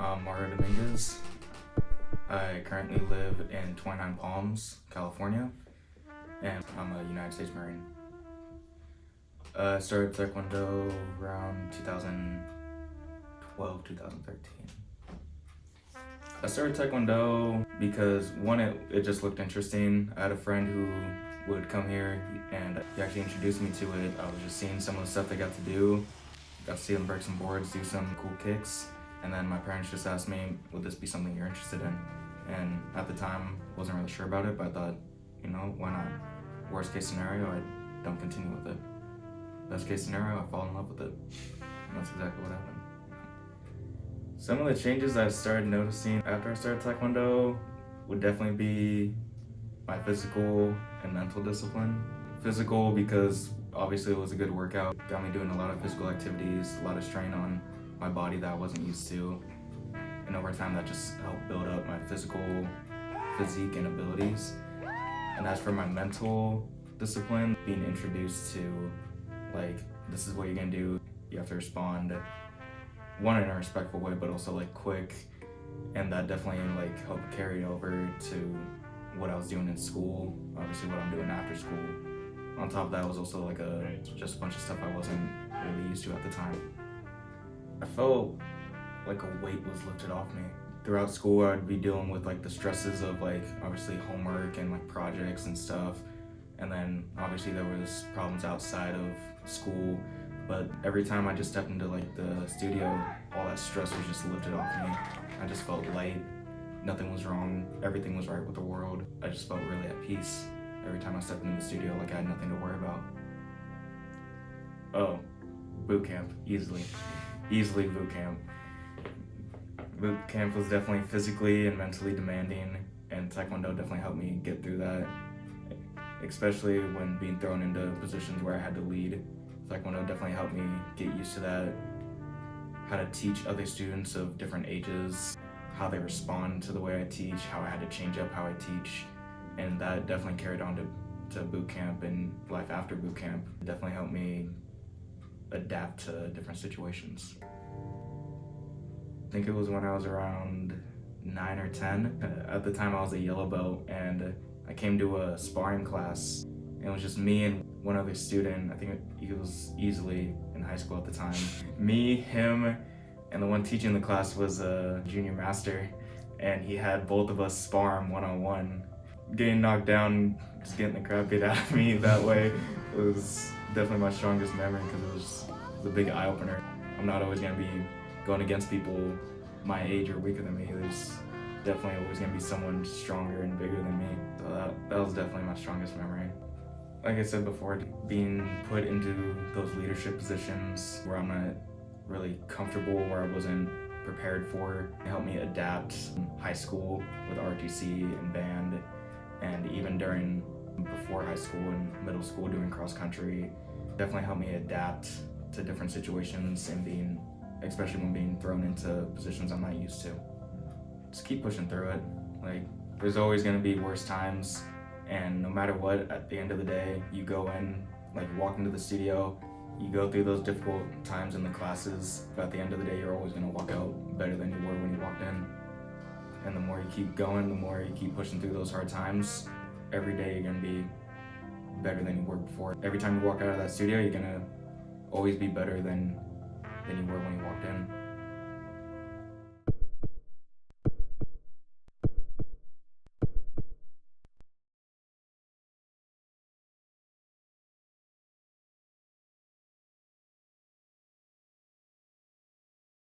I'm Mario Dominguez. I currently live in 29 Palms, California, and I'm a United States Marine. I started Taekwondo around 2012, 2013. I started Taekwondo because one, it just looked interesting. I had a friend who would come here and he actually introduced me to it. I was just seeing some of the stuff they got to do. Got to see them break some boards, do some cool kicks. And then my parents just asked me, would this be something you're interested in? And at the time, wasn't really sure about it, but I thought, why not? Worst case scenario, I don't continue with it. Best case scenario, I fall in love with it. And that's exactly what happened. Some of the changes I started noticing after I started Taekwondo would definitely be my physical and mental discipline. Physical because obviously it was a good workout. Got me doing a lot of physical activities, a lot of strain on my body that I wasn't used to. And over time that just helped build up my physical physique and abilities. And as for my mental discipline, being introduced to this is what you're gonna do. You have to respond, one, in a respectful way, but also quick. And that definitely helped carry over to what I was doing in school, obviously what I'm doing after school. On top of that was also just a bunch of stuff I wasn't really used to at the time. I felt like a weight was lifted off me. Throughout school, I'd be dealing with the stresses of obviously homework and projects and stuff. And then obviously there was problems outside of school. But every time I just stepped into the studio, all that stress was just lifted off me. I just felt light. Nothing was wrong. Everything was right with the world. I just felt really at peace every time I stepped into the studio, I had nothing to worry about. Oh, boot camp, easily boot camp. Boot camp was definitely physically and mentally demanding, and Taekwondo definitely helped me get through that, especially when being thrown into positions where I had to lead. Taekwondo definitely helped me get used to that, how to teach other students of different ages, how they respond to the way I teach, how I had to change up how I teach, and that definitely carried on to boot camp and life after boot camp. It definitely helped me adapt to different situations. I think it was when I was around 9 or 10. At the time I was a yellow belt, and I came to a sparring class, and it was just me and one other student. I think he was easily in high school at the time. Me, him, and the one teaching the class was a junior master, and he had both of us spar him one-on-one. Getting knocked down, just getting the crap beat out of me that way was definitely my strongest memory because it was a big eye-opener. I'm not always going to be going against people my age or weaker than me. There's definitely always going to be someone stronger and bigger than me. So that was definitely my strongest memory. Like I said before, being put into those leadership positions where I'm not really comfortable, where I wasn't prepared for, it helped me adapt in high school with ROTC and band, and even before high school and middle school doing cross country. Definitely helped me adapt to different situations and especially when being thrown into positions I'm not used to. Just keep pushing through it. There's always gonna be worse times, and no matter what, at the end of the day, you go in, you walk into the studio, you go through those difficult times in the classes, but at the end of the day, you're always gonna walk out better than you were when you walked in. And the more you keep going, the more you keep pushing through those hard times, every day you're gonna be better than you were before. Every time you walk out of that studio, you're gonna always be better than you were when you walked in.